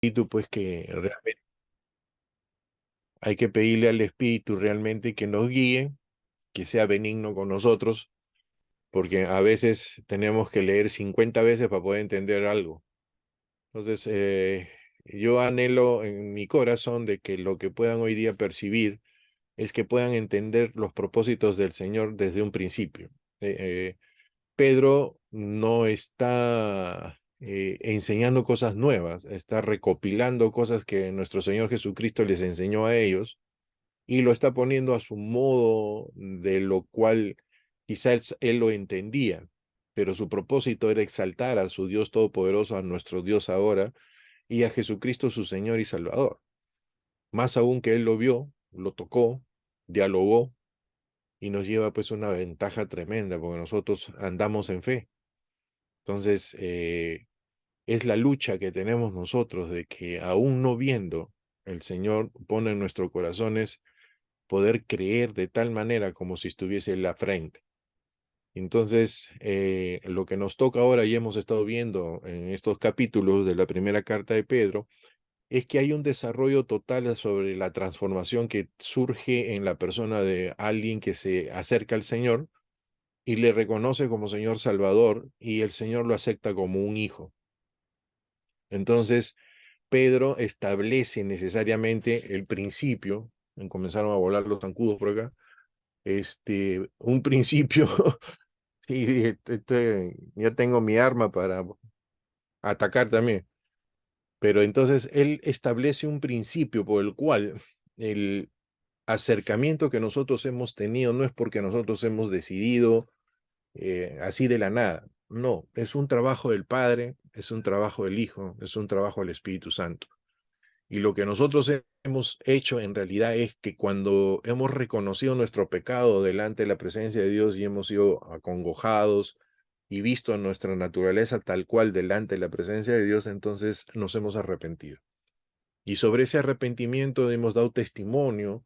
Espíritu, pues que realmente hay que pedirle al Espíritu realmente que nos guíe, que sea benigno con nosotros, porque a veces tenemos que leer 50 veces para poder entender algo. Entonces, yo anhelo en mi corazón de que lo que puedan hoy día percibir es que puedan entender los propósitos del Señor desde un principio. Pedro no está enseñando cosas nuevas, está recopilando cosas que nuestro Señor Jesucristo les enseñó a ellos y lo está poniendo a su modo, de lo cual quizás él lo entendía, pero su propósito era exaltar a su Dios Todopoderoso, a nuestro Dios ahora, y a Jesucristo su Señor y Salvador. Más aún que él lo vio, lo tocó, dialogó, y nos lleva pues una ventaja tremenda, porque nosotros andamos en fe. Entonces, es la lucha que tenemos nosotros de que aún no viendo, el Señor pone en nuestros corazones poder creer de tal manera como si estuviese en la frente. Entonces, lo que nos toca ahora, y hemos estado viendo en estos capítulos de la primera carta de Pedro, es que hay un desarrollo total sobre la transformación que surge en la persona de alguien que se acerca al Señor y le reconoce como Señor Salvador, y el Señor lo acepta como un hijo. Entonces, Pedro establece necesariamente el principio, comenzaron a volar los zancudos por acá, un principio, y dije, ya tengo mi arma para atacar también. Pero entonces él establece un principio por el cual el acercamiento que nosotros hemos tenido no es porque nosotros hemos decidido así de la nada. No, es un trabajo del Padre, es un trabajo del Hijo, es un trabajo del Espíritu Santo. Y lo que nosotros hemos hecho en realidad es que cuando hemos reconocido nuestro pecado delante de la presencia de Dios y hemos sido acongojados y visto nuestra naturaleza tal cual delante de la presencia de Dios, entonces nos hemos arrepentido. Y sobre ese arrepentimiento hemos dado testimonio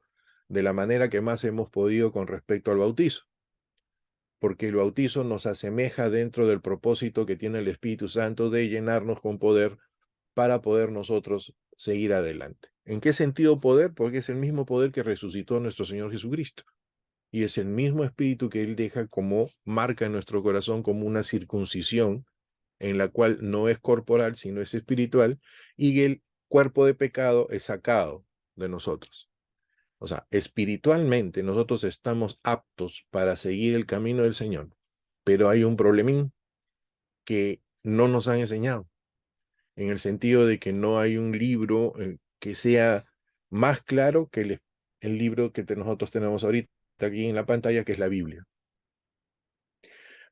de la manera que más hemos podido con respecto al bautizo, porque el bautizo nos asemeja dentro del propósito que tiene el Espíritu Santo de llenarnos con poder para poder nosotros seguir adelante. ¿En qué sentido poder? Porque es el mismo poder que resucitó a nuestro Señor Jesucristo. Y es el mismo espíritu que Él deja como marca en nuestro corazón, como una circuncisión, en la cual no es corporal, sino es espiritual, y el cuerpo de pecado es sacado de nosotros. O sea, espiritualmente nosotros estamos aptos para seguir el camino del Señor, pero hay un problemín que no nos han enseñado, en el sentido de que no hay un libro que sea más claro que el libro que nosotros tenemos ahorita aquí en la pantalla, que es la Biblia.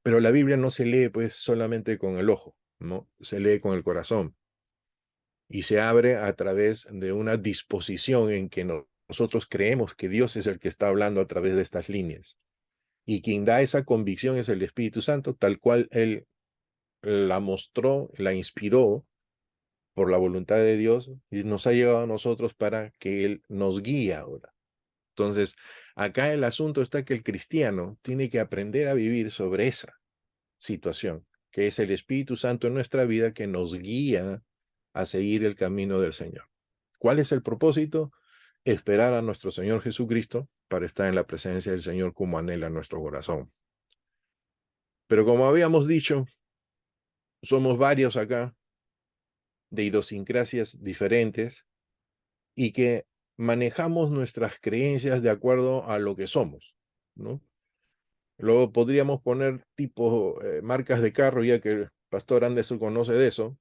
Pero la Biblia no se lee pues solamente con el ojo, ¿no? Se lee con el corazón y se abre a través de una disposición en que nosotros creemos que Dios es el que está hablando a través de estas líneas. Y quien da esa convicción es el Espíritu Santo, tal cual Él la mostró, la inspiró por la voluntad de Dios y nos ha llevado a nosotros para que Él nos guíe ahora. Entonces, acá el asunto está que el cristiano tiene que aprender a vivir sobre esa situación, que es el Espíritu Santo en nuestra vida que nos guía a seguir el camino del Señor. ¿Cuál es el propósito? Esperar a nuestro Señor Jesucristo para estar en la presencia del Señor como anhela nuestro corazón. Pero como habíamos dicho, somos varios acá de idiosincrasias diferentes y que manejamos nuestras creencias de acuerdo a lo que somos, ¿no? Luego podríamos poner tipo marcas de carro, ya que el pastor Anderson conoce de eso.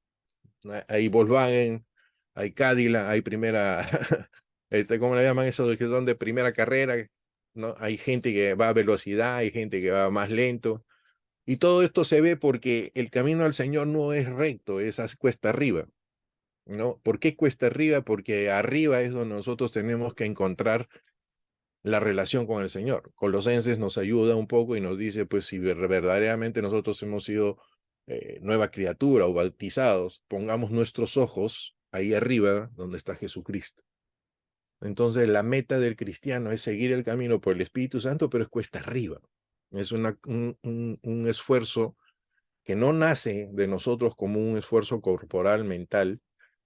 Hay Volkswagen, hay Cadillac, hay primera, ¿cómo le llaman eso? Que son de primera carrera, ¿no? Hay gente que va a velocidad, hay gente que va más lento. Y todo esto se ve porque el camino al Señor no es recto, es cuesta arriba, ¿no? ¿Por qué cuesta arriba? Porque arriba es donde nosotros tenemos que encontrar la relación con el Señor. Colosenses nos ayuda un poco y nos dice, pues si verdaderamente nosotros hemos sido nueva criatura o bautizados, pongamos nuestros ojos ahí arriba donde está Jesucristo. Entonces la meta del cristiano es seguir el camino por el Espíritu Santo, pero es cuesta arriba. Es un esfuerzo que no nace de nosotros como un esfuerzo corporal, mental,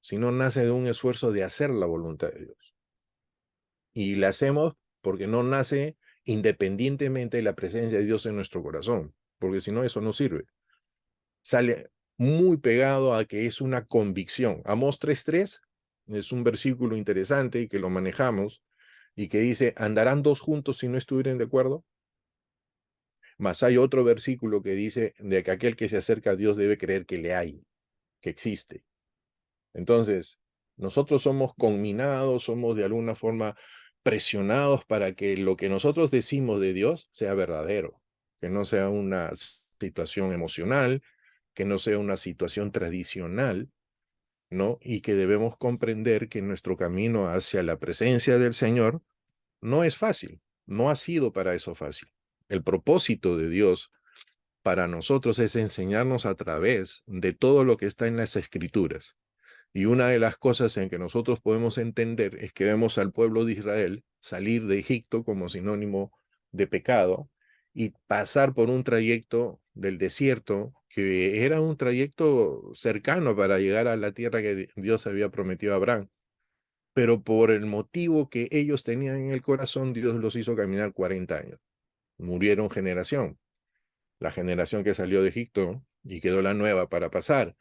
sino nace de un esfuerzo de hacer la voluntad de Dios. Y la hacemos porque no nace independientemente de la presencia de Dios en nuestro corazón, porque si no, eso no sirve. Sale muy pegado a que es una convicción. Amós 3:3 es un versículo interesante y que lo manejamos y que dice, ¿andarán dos juntos si no estuvieren de acuerdo? Mas hay otro versículo que dice de que aquel que se acerca a Dios debe creer que le hay, que existe. Entonces, nosotros somos conminados, somos de alguna forma presionados para que lo que nosotros decimos de Dios sea verdadero, que no sea una situación emocional, que no sea una situación tradicional, ¿no? Y que debemos comprender que nuestro camino hacia la presencia del Señor no es fácil, no ha sido para eso fácil. El propósito de Dios para nosotros es enseñarnos a través de todo lo que está en las Escrituras. Y una de las cosas en que nosotros podemos entender es que vemos al pueblo de Israel salir de Egipto como sinónimo de pecado y pasar por un trayecto del desierto que era un trayecto cercano para llegar a la tierra que Dios había prometido a Abraham. Pero por el motivo que ellos tenían en el corazón, Dios los hizo caminar 40 años. Murieron generación, la generación que salió de Egipto y quedó la nueva para pasar.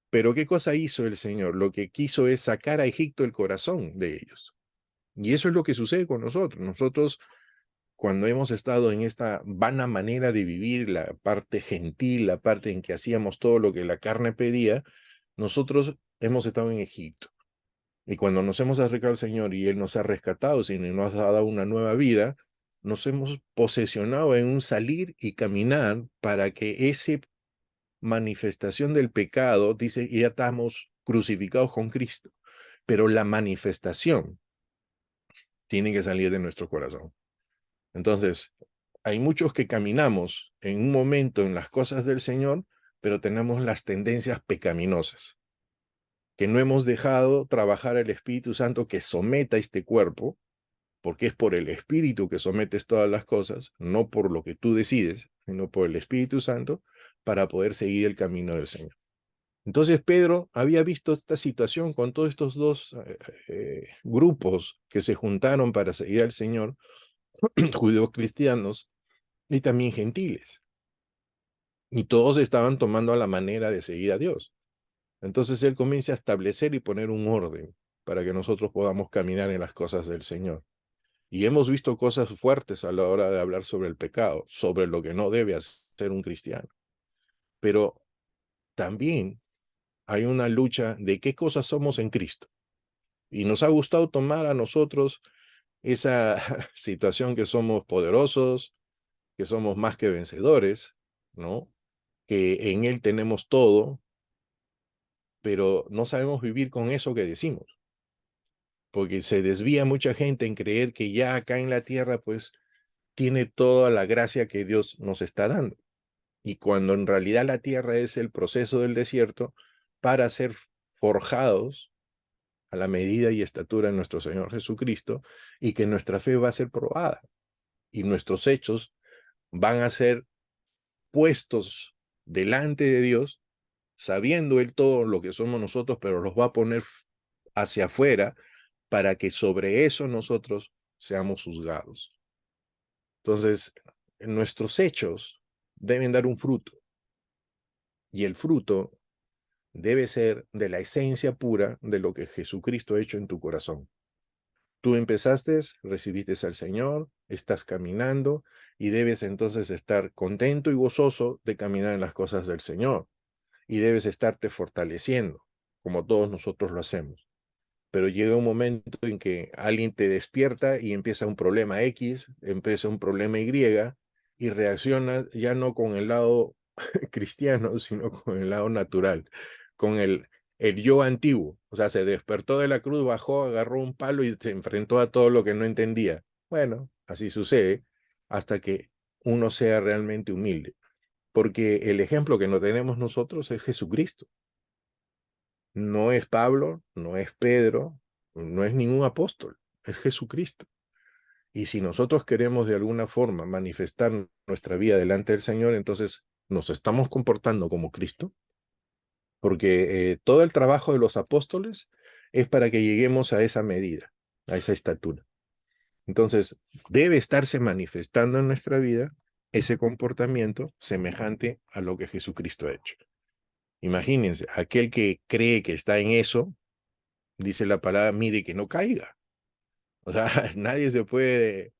Pero ¿qué cosa hizo el Señor? Lo que quiso es sacar a Egipto el corazón de ellos. Y eso es lo que sucede con nosotros. Nosotros, cuando hemos estado en esta vana manera de vivir, la parte gentil, la parte en que hacíamos todo lo que la carne pedía, nosotros hemos estado en Egipto. Y cuando nos hemos acercado al Señor y Él nos ha rescatado, y nos ha dado una nueva vida, nos hemos posesionado en un salir y caminar para que ese manifestación del pecado, dice, ya estamos crucificados con Cristo, pero la manifestación tiene que salir de nuestro corazón. Entonces, hay muchos que caminamos en un momento en las cosas del Señor, pero tenemos las tendencias pecaminosas, que no hemos dejado trabajar el Espíritu Santo que someta este cuerpo, porque es por el Espíritu que sometes todas las cosas, no por lo que tú decides, sino por el Espíritu Santo, para poder seguir el camino del Señor. Entonces Pedro había visto esta situación con todos estos dos grupos que se juntaron para seguir al Señor, judíos cristianos y también gentiles. Y todos estaban tomando a la manera de seguir a Dios. Entonces él comienza a establecer y poner un orden para que nosotros podamos caminar en las cosas del Señor. Y hemos visto cosas fuertes a la hora de hablar sobre el pecado, sobre lo que no debe hacer un cristiano. Pero también hay una lucha de qué cosas somos en Cristo. Y nos ha gustado tomar a nosotros esa situación que somos poderosos, que somos más que vencedores, ¿no? Que en Él tenemos todo, pero no sabemos vivir con eso que decimos, porque se desvía mucha gente en creer que ya acá en la tierra, pues, tiene toda la gracia que Dios nos está dando. Y cuando en realidad la tierra es el proceso del desierto para ser forjados a la medida y estatura de nuestro Señor Jesucristo, y que nuestra fe va a ser probada y nuestros hechos van a ser puestos delante de Dios, sabiendo Él todo lo que somos nosotros, pero los va a poner hacia afuera para que sobre eso nosotros seamos juzgados. Entonces, nuestros hechos deben dar un fruto, y el fruto debe ser de la esencia pura de lo que Jesucristo ha hecho en tu corazón. Tú empezaste, recibiste al Señor, estás caminando y debes entonces estar contento y gozoso de caminar en las cosas del Señor. Y debes estarte fortaleciendo, como todos nosotros lo hacemos. Pero llega un momento en que alguien te despierta y empieza un problema X, empieza un problema Y, y reacciona ya no con el lado cristiano, sino con el lado natural, con el yo antiguo. O sea, se despertó de la cruz, bajó, agarró un palo y se enfrentó a todo lo que no entendía. Bueno, así sucede hasta que uno sea realmente humilde, porque el ejemplo que no tenemos nosotros es Jesucristo. No es Pablo, no es Pedro, no es ningún apóstol, es Jesucristo. Y si nosotros queremos de alguna forma manifestar nuestra vida delante del Señor, entonces nos estamos comportando como Cristo. porque todo el trabajo de los apóstoles es para que lleguemos a esa medida, a esa estatura. Entonces, debe estarse manifestando en nuestra vida ese comportamiento semejante a lo que Jesucristo ha hecho. Imagínense, aquel que cree que está en eso, dice la palabra, mire que no caiga. O sea, nadie se puede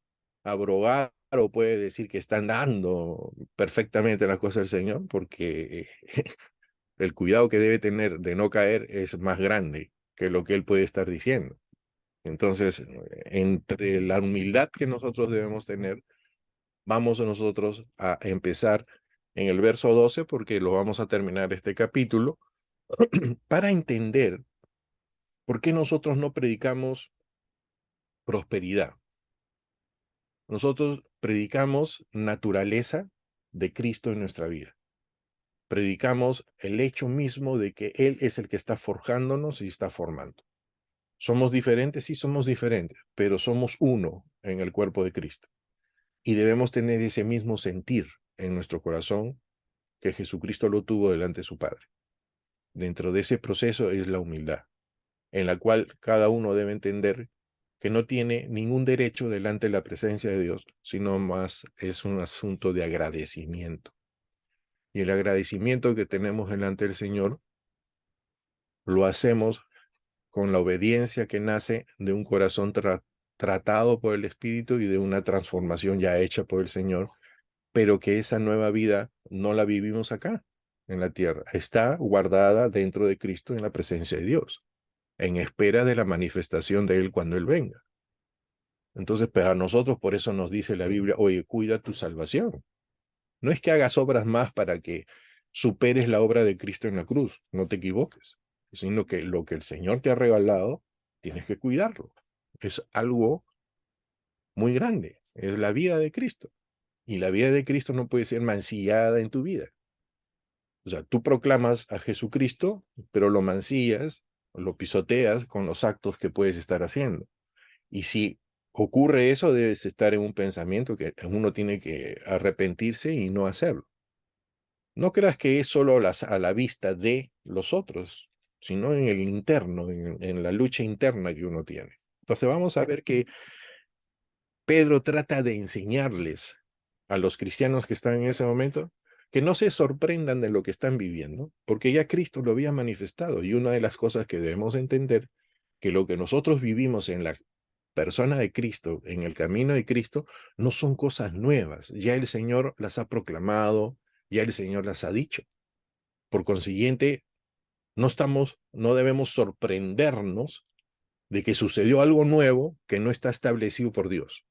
abrogar o puede decir que están dando perfectamente las cosas del Señor, porque el cuidado que debe tener de no caer es más grande que lo que él puede estar diciendo. Entonces, entre la humildad que nosotros debemos tener, vamos nosotros a empezar en el verso 12, porque lo vamos a terminar este capítulo, para entender por qué nosotros no predicamos prosperidad. Nosotros predicamos naturaleza de Cristo en nuestra vida. Predicamos el hecho mismo de que Él es el que está forjándonos y está formando. ¿Somos diferentes? Sí, somos diferentes, pero somos uno en el cuerpo de Cristo. Y debemos tener ese mismo sentir en nuestro corazón que Jesucristo lo tuvo delante de su Padre. Dentro de ese proceso es la humildad, en la cual cada uno debe entender que no tiene ningún derecho delante de la presencia de Dios, sino más es un asunto de agradecimiento. Y el agradecimiento que tenemos delante del Señor lo hacemos con la obediencia que nace de un corazón tratado por el Espíritu y de una transformación ya hecha por el Señor, pero que esa nueva vida no la vivimos acá, en la tierra. Está guardada dentro de Cristo en la presencia de Dios, en espera de la manifestación de Él cuando Él venga. Entonces, para nosotros, por eso nos dice la Biblia, oye, cuida tu salvación. No es que hagas obras más para que superes la obra de Cristo en la cruz, no te equivoques, sino que lo que el Señor te ha regalado, tienes que cuidarlo. Es algo muy grande, es la vida de Cristo. Y la vida de Cristo no puede ser mancillada en tu vida. O sea, tú proclamas a Jesucristo, pero lo mancillas, lo pisoteas con los actos que puedes estar haciendo. Y si ocurre eso, debes estar en un pensamiento que uno tiene que arrepentirse y no hacerlo. No creas que es solo a la vista de los otros, sino en el interno, en la lucha interna que uno tiene. Entonces vamos a ver que Pedro trata de enseñarles a los cristianos que están en ese momento que no se sorprendan de lo que están viviendo, porque ya Cristo lo había manifestado. Y una de las cosas que debemos entender, que lo que nosotros vivimos en la persona de Cristo, en el camino de Cristo, no son cosas nuevas. Ya el Señor las ha proclamado, ya el Señor las ha dicho. Por consiguiente, no debemos sorprendernos de que sucedió algo nuevo que no está establecido por Dios.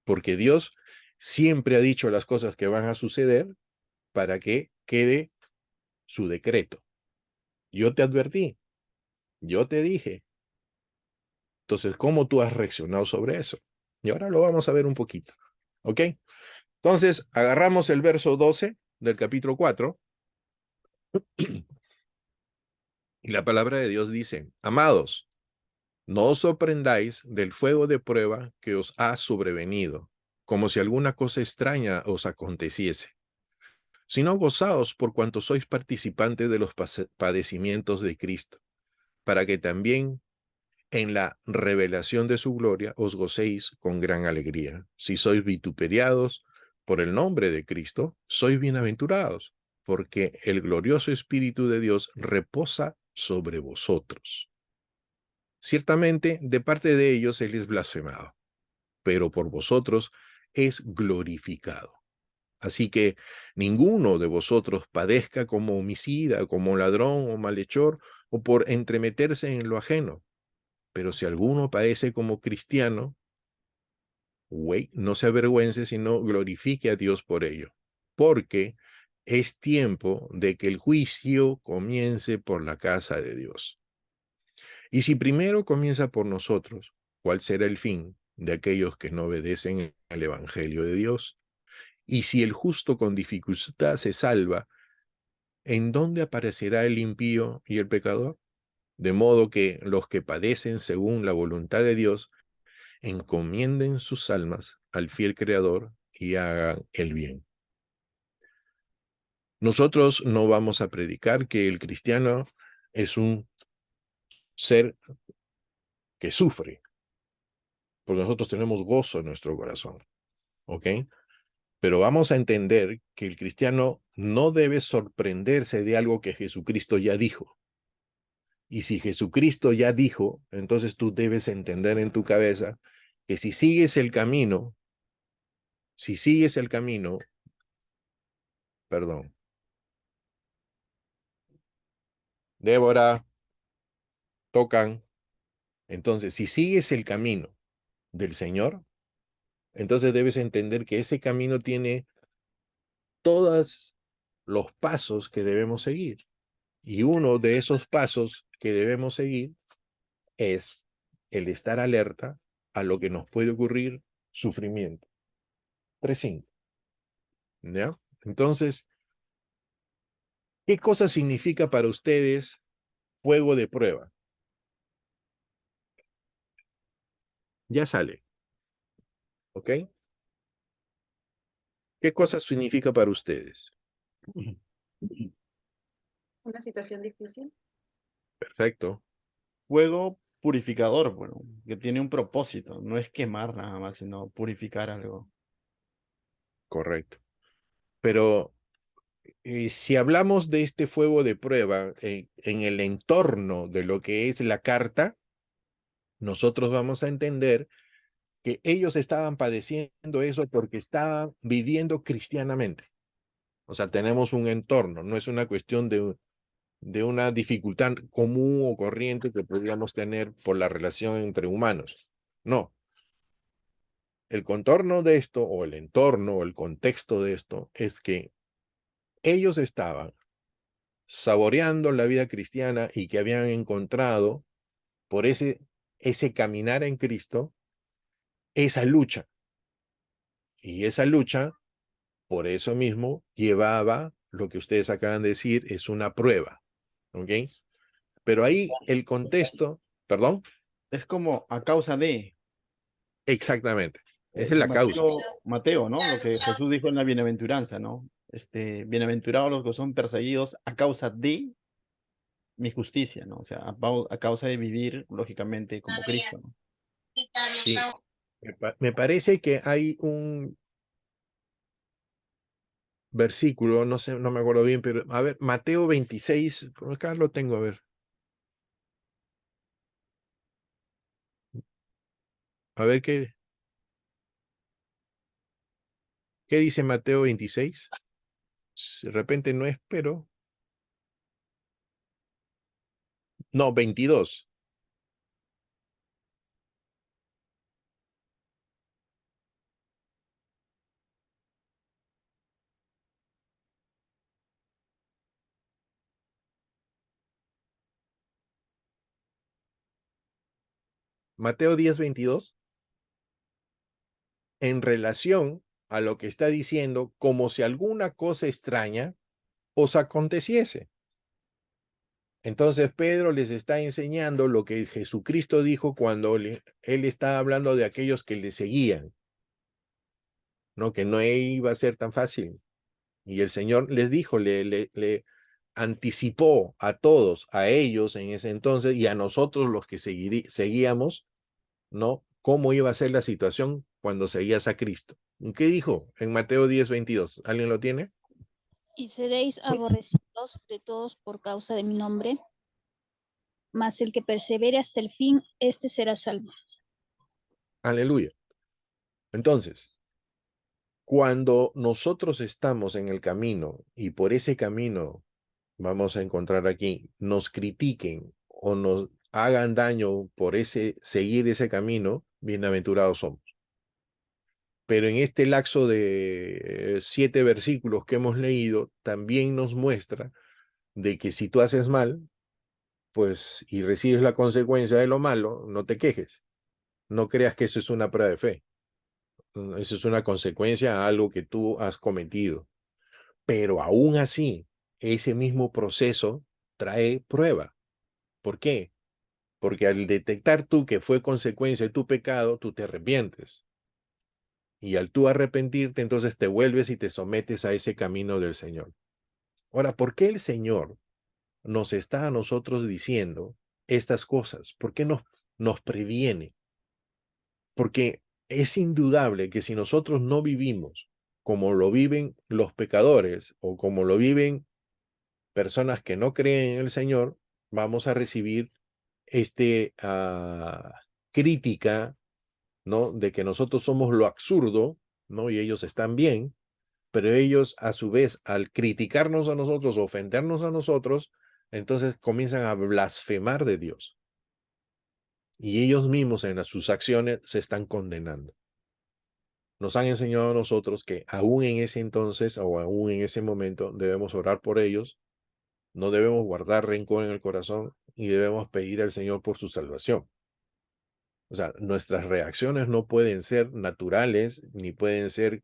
Porque Dios siempre ha dicho las cosas que van a suceder para que quede su decreto. Yo te advertí, yo te dije. Entonces, ¿cómo tú has reaccionado sobre eso? Y ahora lo vamos a ver un poquito. ¿Ok? Entonces, agarramos el verso 12 del capítulo 4 y la palabra de Dios dice, amados, no os sorprendáis del fuego de prueba que os ha sobrevenido, como si alguna cosa extraña os aconteciese, sino gozaos por cuanto sois participantes de los padecimientos de Cristo, para que también en la revelación de su gloria os gocéis con gran alegría. Si sois vituperiados por el nombre de Cristo, sois bienaventurados, porque el glorioso Espíritu de Dios reposa sobre vosotros. Ciertamente, de parte de ellos él es blasfemado, pero por vosotros es glorificado. Así que ninguno de vosotros padezca como homicida, como ladrón o malhechor, o por entremeterse en lo ajeno. Pero si alguno padece como cristiano, no se avergüence, sino glorifique a Dios por ello. Porque es tiempo de que el juicio comience por la casa de Dios. Y si primero comienza por nosotros, ¿cuál será el fin de aquellos que no obedecen al Evangelio de Dios? Y si el justo con dificultad se salva, ¿en dónde aparecerá el impío y el pecador? De modo que los que padecen según la voluntad de Dios encomienden sus almas al fiel Creador y hagan el bien. Nosotros no vamos a predicar que el cristiano es un ser que sufre, porque nosotros tenemos gozo en nuestro corazón, ¿ok? Pero vamos a entender que el cristiano no debe sorprenderse de algo que Jesucristo ya dijo. Y si Jesucristo ya dijo, entonces tú debes entender en tu cabeza que si sigues el camino, perdón, Débora, tocan, entonces si sigues el camino del Señor, entonces debes entender que ese camino tiene todos los pasos que debemos seguir. Y uno de esos pasos que debemos seguir es el estar alerta a lo que nos puede ocurrir sufrimiento. 3.5. ¿Ya? Entonces, ¿qué cosa significa para ustedes fuego de prueba? Ya sale. ¿Ok? ¿Qué cosa significa para ustedes? Una situación difícil. Perfecto. Fuego purificador, bueno, que tiene un propósito, no es quemar nada más, sino purificar algo. Correcto. Pero si hablamos de este fuego de prueba en el entorno de lo que es la carta, nosotros vamos a entender que ellos estaban padeciendo eso porque estaban viviendo cristianamente. O sea, tenemos un entorno, no es una cuestión de una dificultad común o corriente que podríamos tener por la relación entre humanos. No. El contorno de esto, o el entorno, o el contexto de esto, es que ellos estaban saboreando la vida cristiana y que habían encontrado por ese caminar en Cristo, esa lucha. Y esa lucha, por eso mismo, llevaba lo que ustedes acaban de decir, es una prueba. ¿Ok? Pero ahí el contexto, perdón, Es como a causa de exactamente, esa es la causa. Mateo, ¿no? Lo que Jesús dijo en la bienaventuranza, ¿no? Bienaventurados los que son perseguidos a causa de mi justicia, ¿no? O sea, a causa de vivir, lógicamente, como Cristo, ¿no? Sí, me parece que hay un versículo, no sé, no me acuerdo bien, pero a ver, Mateo 26, por acá lo tengo, a ver qué dice Mateo 26. De repente no es, pero, no, 22. Mateo 10:22, en relación a lo que está diciendo, como si alguna cosa extraña os aconteciese. Entonces Pedro les está enseñando lo que Jesucristo dijo cuando él estaba hablando de aquellos que le seguían, ¿no? Que no iba a ser tan fácil. Y el Señor les dijo, le anticipó a todos, a ellos en ese entonces y a nosotros los que seguíamos, ¿no? Cómo iba a ser la situación cuando seguías a Cristo. ¿Y qué dijo en Mateo 10:22? ¿Alguien lo tiene? Y seréis aborrecidos de todos por causa de mi nombre, mas el que persevere hasta el fin, éste será salvo. Aleluya. Entonces, cuando nosotros estamos en el camino y por ese camino vamos a encontrar aquí, nos critiquen o nos hagan daño por seguir ese camino, bienaventurados somos. Pero en este lapso de 7 versículos que hemos leído, también nos muestra de que si tú haces mal, pues, y recibes la consecuencia de lo malo, no te quejes. No creas que eso es una prueba de fe. Eso es una consecuencia a algo que tú has cometido. Pero aún así, ese mismo proceso trae prueba. ¿Por qué? Porque al detectar tú que fue consecuencia de tu pecado, tú te arrepientes. Y al tú arrepentirte, entonces te vuelves y te sometes a ese camino del Señor. Ahora, ¿por qué el Señor nos está a nosotros diciendo estas cosas? ¿Por qué nos previene? Porque es indudable que si nosotros no vivimos como lo viven los pecadores o como lo viven personas que no creen en el Señor, vamos a recibir crítica, ¿no? De que nosotros somos lo absurdo, ¿no? Y ellos están bien, pero ellos a su vez al criticarnos a nosotros, ofendernos a nosotros, entonces comienzan a blasfemar de Dios. Y ellos mismos en sus acciones se están condenando. Nos han enseñado a nosotros que aún en ese entonces o aún en ese momento debemos orar por ellos, no debemos guardar rencor en el corazón y debemos pedir al Señor por su salvación. O sea, nuestras reacciones no pueden ser naturales ni pueden ser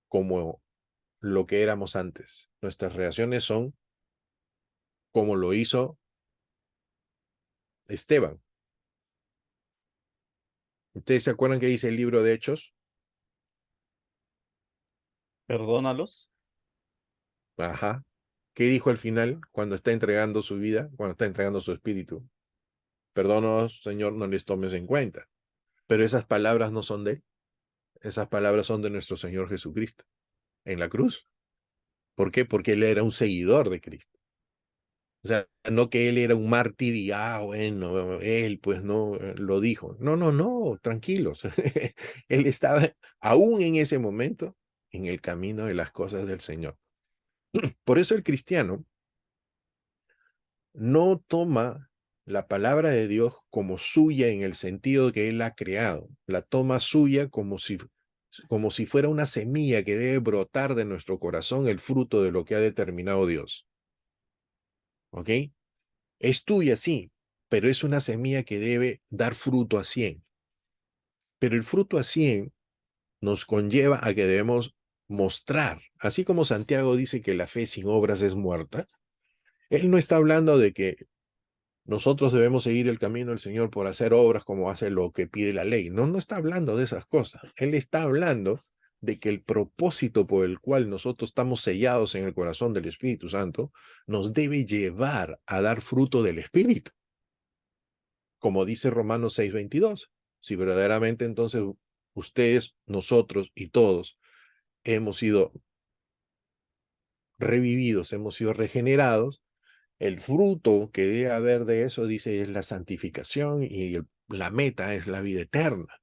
como lo que éramos antes. Nuestras reacciones son como lo hizo Esteban. ¿Ustedes se acuerdan que dice el libro de Hechos? Perdónalos. Ajá. ¿Qué dijo al final cuando está entregando su vida, cuando está entregando su espíritu? Perdónanos, Señor, no les tomes en cuenta. Pero esas palabras no son de él. Esas palabras son de nuestro Señor Jesucristo en la cruz. ¿Por qué? Porque él era un seguidor de Cristo. O sea, no que él era un mártir y, bueno, él pues no lo dijo. No, no, no, tranquilos. Él estaba aún en ese momento en el camino de las cosas del Señor. Por eso el cristiano no toma la palabra de Dios como suya en el sentido que él ha creado. La toma suya como si fuera una semilla que debe brotar de nuestro corazón el fruto de lo que ha determinado Dios. ¿Ok? Es tuya, sí, pero es una semilla que debe dar fruto a 100. Pero el fruto a 100 nos conlleva a que debemos mostrar, así como Santiago dice que la fe sin obras es muerta, él no está hablando de que nosotros debemos seguir el camino del Señor por hacer obras como hace lo que pide la ley. No, no está hablando de esas cosas. Él está hablando de que el propósito por el cual nosotros estamos sellados en el corazón del Espíritu Santo nos debe llevar a dar fruto del Espíritu. Como dice Romanos 6:22, si verdaderamente entonces ustedes, nosotros y todos hemos sido revividos, hemos sido regenerados, el fruto que debe haber de eso, dice, es la santificación y la meta es la vida eterna.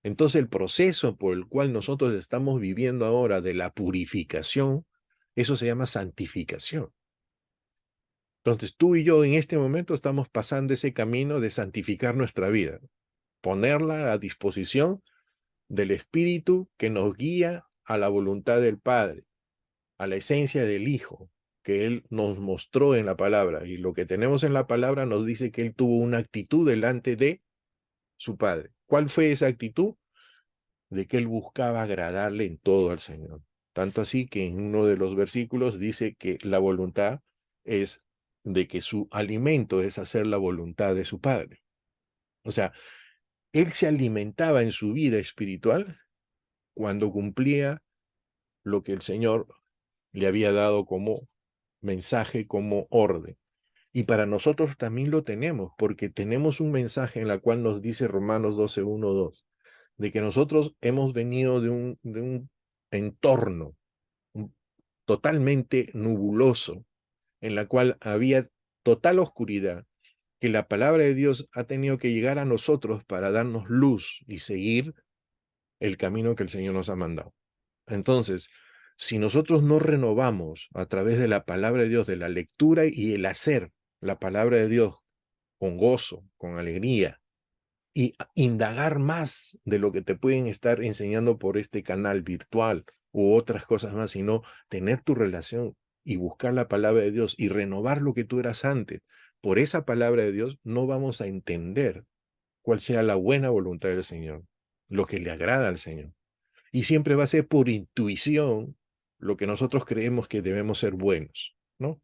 Entonces el proceso por el cual nosotros estamos viviendo ahora de la purificación, eso se llama santificación. Entonces tú y yo en este momento estamos pasando ese camino de santificar nuestra vida, ponerla a disposición del Espíritu que nos guía a la voluntad del Padre, a la esencia del Hijo, que Él nos mostró en la palabra. Y lo que tenemos en la palabra nos dice que Él tuvo una actitud delante de su Padre. ¿Cuál fue esa actitud? De que Él buscaba agradarle en todo al Señor. Tanto así que en uno de los versículos dice que la voluntad es de que su alimento es hacer la voluntad de su Padre. O sea, Él se alimentaba en su vida espiritual cuando cumplía lo que el Señor le había dado como mensaje, como orden. Y para nosotros también lo tenemos, porque tenemos un mensaje en la cual nos dice Romanos 12:1-2, de que nosotros hemos venido de un entorno totalmente nubuloso, en la cual había total oscuridad, que la palabra de Dios ha tenido que llegar a nosotros para darnos luz y seguir el camino que el Señor nos ha mandado. Entonces, si nosotros no renovamos a través de la palabra de Dios, de la lectura y el hacer la palabra de Dios con gozo, con alegría, y indagar más de lo que te pueden estar enseñando por este canal virtual u otras cosas más, sino tener tu relación y buscar la palabra de Dios y renovar lo que tú eras antes. Por esa palabra de Dios no vamos a entender cuál sea la buena voluntad del Señor, lo que le agrada al Señor. Y siempre va a ser por intuición lo que nosotros creemos que debemos ser buenos, ¿no?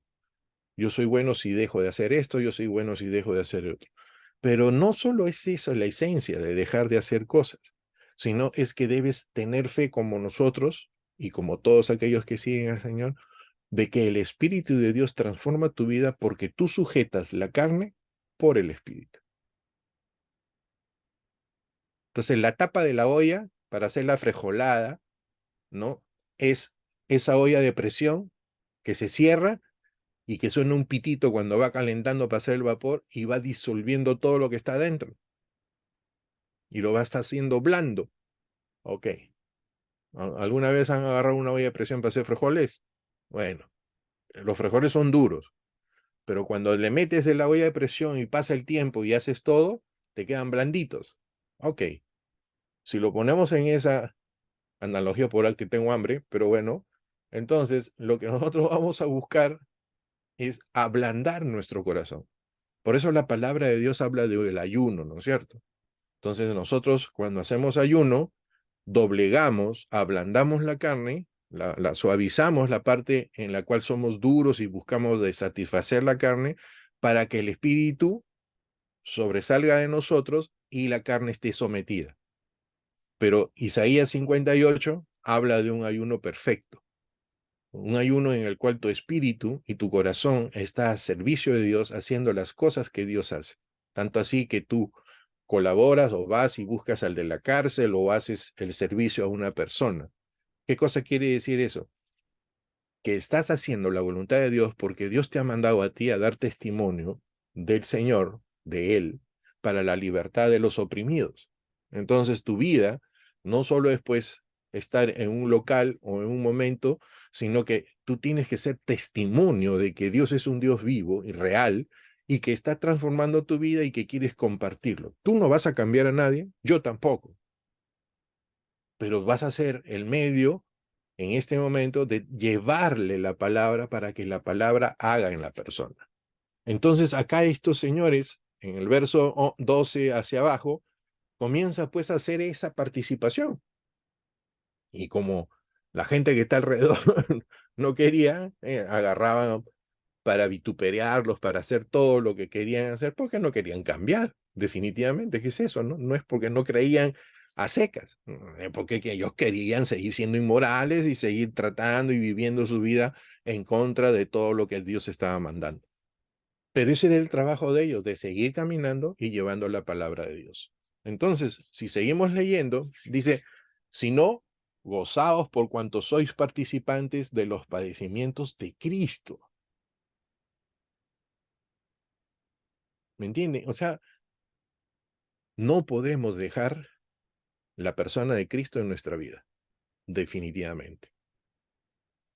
Yo soy bueno si dejo de hacer esto, yo soy bueno si dejo de hacer otro. Pero no solo es eso la esencia de dejar de hacer cosas, sino es que debes tener fe como nosotros y como todos aquellos que siguen al Señor, de que el Espíritu de Dios transforma tu vida porque tú sujetas la carne por el Espíritu. Entonces, la tapa de la olla para hacer la frejolada, ¿no? Es esa olla de presión que se cierra y que suena un pitito cuando va calentando para hacer el vapor y va disolviendo todo lo que está adentro. Y lo va a estar haciendo blando. Ok. ¿Alguna vez han agarrado una olla de presión para hacer frijoles? Bueno, los frijoles son duros, pero cuando le metes de la olla de presión y pasa el tiempo y haces todo, te quedan blanditos. Ok. Si lo ponemos en esa analogía por el que tengo hambre, pero bueno, entonces lo que nosotros vamos a buscar es ablandar nuestro corazón. Por eso la palabra de Dios habla del ayuno, ¿no es cierto? Entonces nosotros cuando hacemos ayuno, doblegamos, ablandamos la carne, la suavizamos la parte en la cual somos duros y buscamos de satisfacer la carne para que el espíritu sobresalga de nosotros y la carne esté sometida. Pero Isaías 58 habla de un ayuno perfecto, un ayuno en el cual tu espíritu y tu corazón está a servicio de Dios haciendo las cosas que Dios hace. Tanto así que tú colaboras o vas y buscas al de la cárcel o haces el servicio a una persona. ¿Qué cosa quiere decir eso? Que estás haciendo la voluntad de Dios porque Dios te ha mandado a ti a dar testimonio del Señor, de Él, para la libertad de los oprimidos. Entonces tu vida no solo es pues estar en un local o en un momento, sino que tú tienes que ser testimonio de que Dios es un Dios vivo y real y que está transformando tu vida y que quieres compartirlo. Tú no vas a cambiar a nadie, yo tampoco, pero vas a ser el medio en este momento de llevarle la palabra para que la palabra haga en la persona. Entonces acá estos señores, en el verso 12 hacia abajo, comienza pues a hacer esa participación. Y como la gente que está alrededor no quería, agarraban para vituperarlos, para hacer todo lo que querían hacer, porque no querían cambiar, definitivamente. ¿Qué es eso? No es porque no creían a secas, es porque que ellos querían seguir siendo inmorales y seguir tratando y viviendo su vida en contra de todo lo que Dios estaba mandando. Pero ese era el trabajo de ellos, de seguir caminando y llevando la palabra de Dios. Entonces, si seguimos leyendo, dice, si no, gozaos por cuanto sois participantes de los padecimientos de Cristo. ¿Me entiende? O sea, no podemos dejar la persona de Cristo en nuestra vida, definitivamente.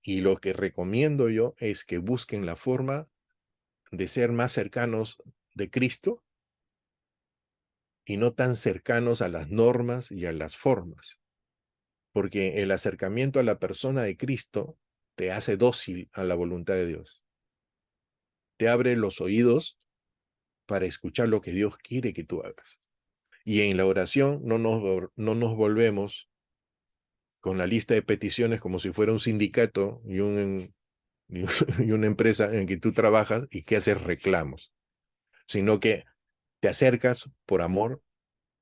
Y lo que recomiendo yo es que busquen la forma de ser más cercanos de Cristo y no tan cercanos a las normas y a las formas. Porque el acercamiento a la persona de Cristo te hace dócil a la voluntad de Dios. Te abre los oídos para escuchar lo que Dios quiere que tú hagas. Y en la oración no nos volvemos con la lista de peticiones como si fuera un sindicato y una empresa en que tú trabajas y que haces reclamos, sino que te acercas por amor,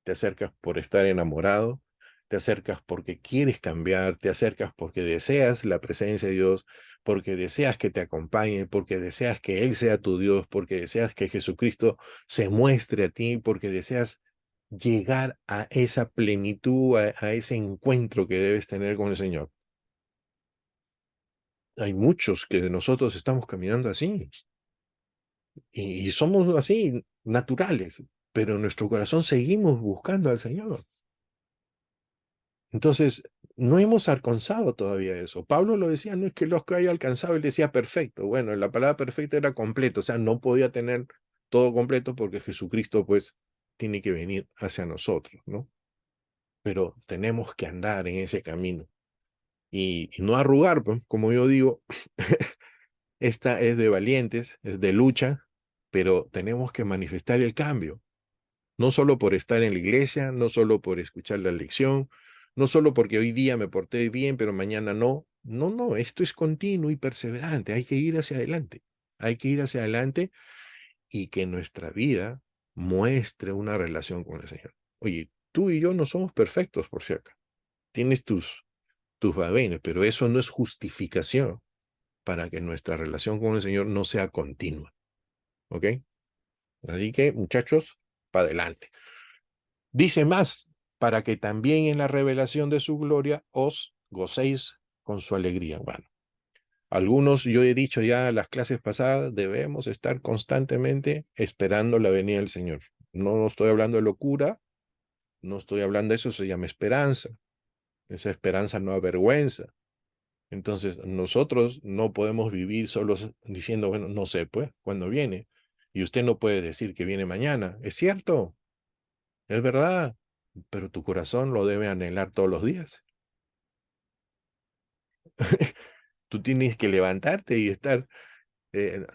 te acercas por estar enamorado, te acercas porque quieres cambiar, te acercas porque deseas la presencia de Dios, porque deseas que te acompañe, porque deseas que Él sea tu Dios, porque deseas que Jesucristo se muestre a ti, porque deseas llegar a esa plenitud, a ese encuentro que debes tener con el Señor. Hay muchos que de nosotros estamos caminando así. Y somos así, naturales, pero en nuestro corazón seguimos buscando al Señor. Entonces, no hemos alcanzado todavía eso. Pablo lo decía, no es que los que haya alcanzado, él decía perfecto. Bueno, la palabra perfecta era completo, o sea, no podía tener todo completo porque Jesucristo, pues, tiene que venir hacia nosotros, ¿no? Pero tenemos que andar en ese camino y no arrugar, pues, como yo digo, esta es de valientes, es de lucha, pero tenemos que manifestar el cambio. No solo por estar en la iglesia, no solo por escuchar la lección, no solo porque hoy día me porté bien, pero mañana no. No, esto es continuo y perseverante. Hay que ir hacia adelante. Hay que ir hacia adelante y que nuestra vida muestre una relación con el Señor. Oye, tú y yo no somos perfectos, por si acaso. Tienes tus vaivenes, pero eso no es justificación para que nuestra relación con el Señor no sea continua. ¿Ok? Así que, muchachos, para adelante. Dice más, para que también en la revelación de su gloria os gocéis con su alegría. Bueno, algunos, yo he dicho ya en las clases pasadas, debemos estar constantemente esperando la venida del Señor. No estoy hablando de locura, no estoy hablando de eso, se llama esperanza. Esa esperanza no avergüenza. Entonces, nosotros no podemos vivir solos diciendo, bueno, no sé, pues, cuándo viene. Y usted no puede decir que viene mañana. Es cierto, es verdad, pero tu corazón lo debe anhelar todos los días. Tú tienes que levantarte y estar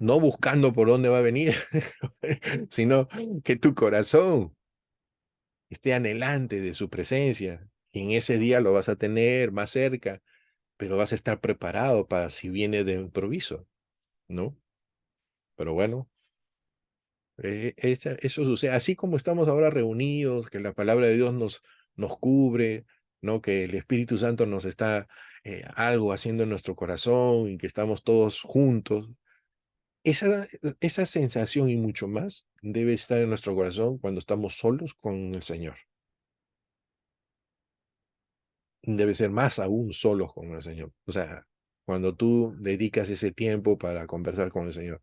no buscando por dónde va a venir, sino que tu corazón esté anhelante de su presencia. Y en ese día lo vas a tener más cerca, pero vas a estar preparado para si viene de improviso, ¿no? Pero bueno, eso sucede. Así como estamos ahora reunidos, que la palabra de Dios nos cubre, ¿no? Que el Espíritu Santo nos está algo haciendo en nuestro corazón y que estamos todos juntos. Esa sensación y mucho más debe estar en nuestro corazón cuando estamos solos con el Señor. Debe ser más aún solos con el Señor. O sea, cuando tú dedicas ese tiempo para conversar con el Señor,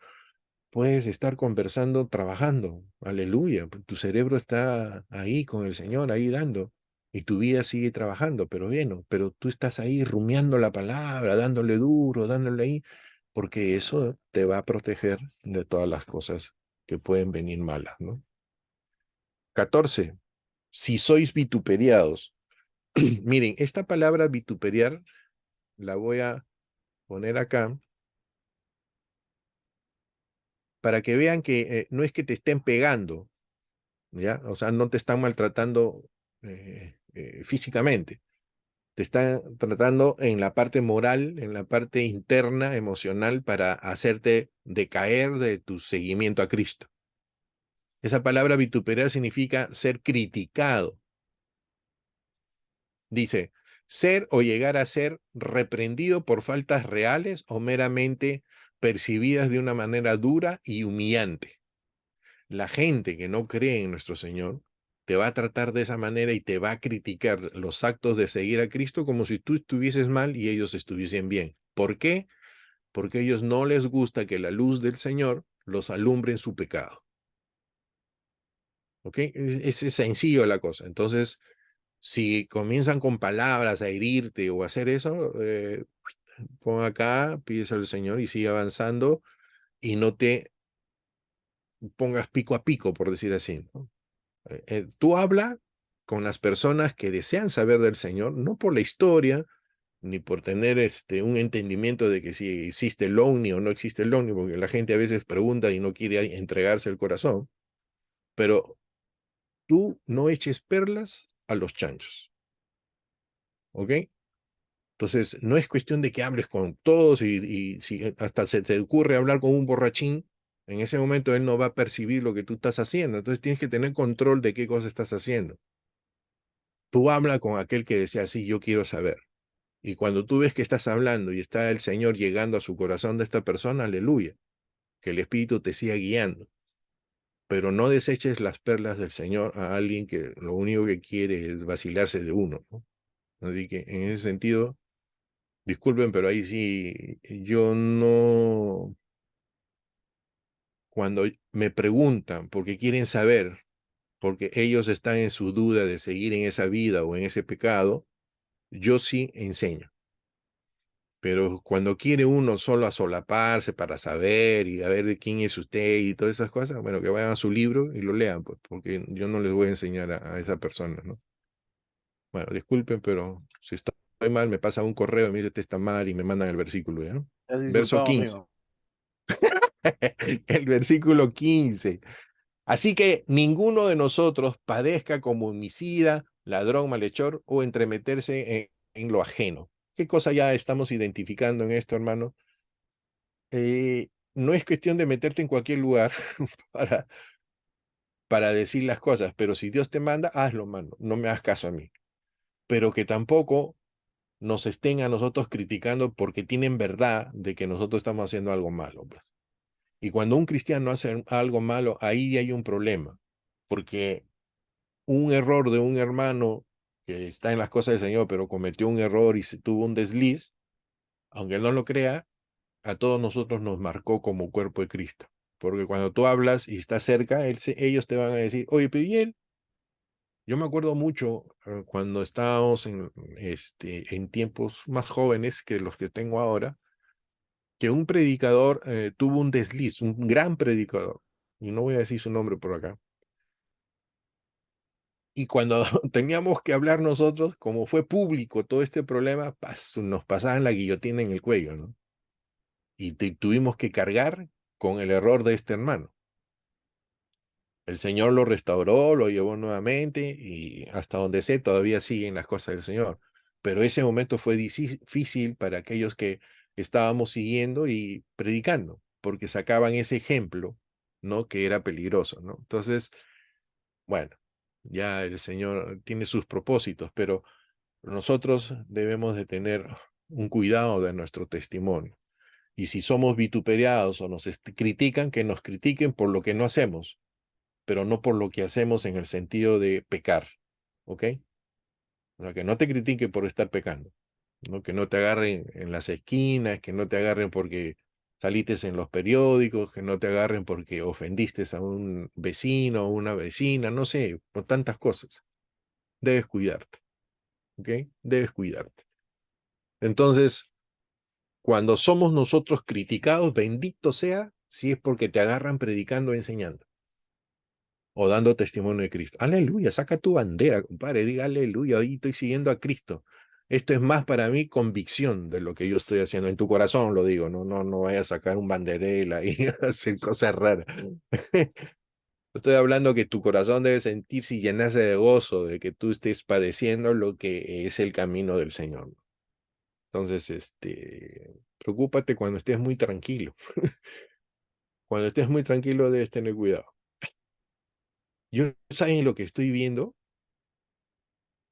puedes estar conversando, trabajando. Aleluya. Tu cerebro está ahí con el Señor, ahí dando. Y tu vida sigue trabajando, pero bien, pero tú estás ahí rumiando la palabra, dándole duro, dándole ahí, porque eso te va a proteger de todas las cosas que pueden venir malas, ¿no? 14. Si sois vituperiados. Miren, esta palabra vituperiar la voy a poner acá para que vean que no es que te estén pegando, ¿ya? O sea, no te están maltratando físicamente, te están tratando en la parte moral, en la parte interna, emocional, para hacerte decaer de tu seguimiento a Cristo. Esa palabra vituperar significa ser criticado. Dice, ser o llegar a ser reprendido por faltas reales o meramente percibidas de una manera dura y humillante. La gente que no cree en nuestro Señor te va a tratar de esa manera y te va a criticar los actos de seguir a Cristo como si tú estuvieses mal y ellos estuviesen bien. ¿Por qué? Porque a ellos no les gusta que la luz del Señor los alumbre en su pecado. ¿Ok? Es sencillo la cosa. Entonces, si comienzan con palabras a herirte o a hacer eso, pon acá, pides al Señor y sigue avanzando y no te pongas pico a pico, por decir así, ¿no? Tú habla con las personas que desean saber del Señor, no por la historia, ni por tener un entendimiento de que si existe el ovni o no existe el ovni, porque la gente a veces pregunta y no quiere entregarse el corazón, pero tú no eches perlas a los chanchos, ¿ok? Entonces, no es cuestión de que hables con todos y si hasta se te ocurre hablar con un borrachín, en ese momento él no va a percibir lo que tú estás haciendo. Entonces tienes que tener control de qué cosa estás haciendo. Tú habla con aquel que desea así, yo quiero saber. Y cuando tú ves que estás hablando y está el Señor llegando a su corazón de esta persona, aleluya, que el Espíritu te siga guiando. Pero no deseches las perlas del Señor a alguien que lo único que quiere es vacilarse de uno, ¿no? Así que en ese sentido, disculpen, pero ahí sí, yo no, cuando me preguntan porque quieren saber, porque ellos están en su duda de seguir en esa vida o en ese pecado, yo sí enseño. Pero cuando quiere uno solo a solaparse para saber y a ver quién es usted y todas esas cosas, bueno, que vayan a su libro y lo lean, pues, porque yo no les voy a enseñar a esa persona, ¿no? Bueno, disculpen, pero si estoy mal, me pasa un correo y me dice, este está mal y me mandan el versículo, ¿ya? Ya Verso disculpado, 15. amigo. El versículo 15. Así que ninguno de nosotros padezca como homicida, ladrón, malhechor o entremeterse en lo ajeno. ¿Qué cosa ya estamos identificando en esto, hermano? No es cuestión de meterte en cualquier lugar para, para decir las cosas, pero si Dios te manda, hazlo, mano. No me hagas caso a mí. Pero que tampoco nos estén a nosotros criticando porque tienen verdad de que nosotros estamos haciendo algo malo, pues. Y cuando un cristiano hace algo malo, ahí hay un problema, porque un error de un hermano que está en las cosas del Señor, pero cometió un error y se tuvo un desliz, aunque él no lo crea, a todos nosotros nos marcó como cuerpo de Cristo. Porque cuando tú hablas y estás cerca, ellos te van a decir, oye, pero ¿y él? Yo me acuerdo mucho cuando estábamos en tiempos más jóvenes que los que tengo ahora, que un predicador tuvo un desliz, un gran predicador, y no voy a decir su nombre por acá. Y cuando teníamos que hablar nosotros, como fue público todo este problema, nos pasaban la guillotina en el cuello, ¿no? Y tuvimos que cargar con el error de este hermano. El Señor lo restauró, lo llevó nuevamente y hasta donde sé todavía siguen las cosas del Señor. Pero ese momento fue difícil para aquellos que estábamos siguiendo y predicando, porque sacaban ese ejemplo, ¿no? Que era peligroso, ¿no? Entonces, bueno, ya el Señor tiene sus propósitos, pero nosotros debemos de tener un cuidado de nuestro testimonio. Y si somos vituperiados o nos critican, que nos critiquen por lo que no hacemos, pero no por lo que hacemos en el sentido de pecar, ¿ok? O sea, que no te critiquen por estar pecando, ¿no? Que no te agarren en las esquinas, que no te agarren porque saliste en los periódicos, que no te agarren porque ofendiste a un vecino o una vecina, no sé, por tantas cosas. Debes cuidarte, ¿ok? Debes cuidarte. Entonces, cuando somos nosotros criticados, bendito sea si es porque te agarran predicando o enseñando o dando testimonio de Cristo. Aleluya, saca tu bandera, compadre, diga aleluya, hoy estoy siguiendo a Cristo. Esto es más para mí convicción de lo que yo estoy haciendo. En tu corazón lo digo, no vaya a sacar un banderela y hacer cosas raras. Estoy hablando que tu corazón debe sentirse y llenarse de gozo de que tú estés padeciendo lo que es el camino del Señor. Entonces, preocúpate cuando estés muy tranquilo. Cuando estés muy tranquilo debes tener cuidado. Yo saben lo que estoy viendo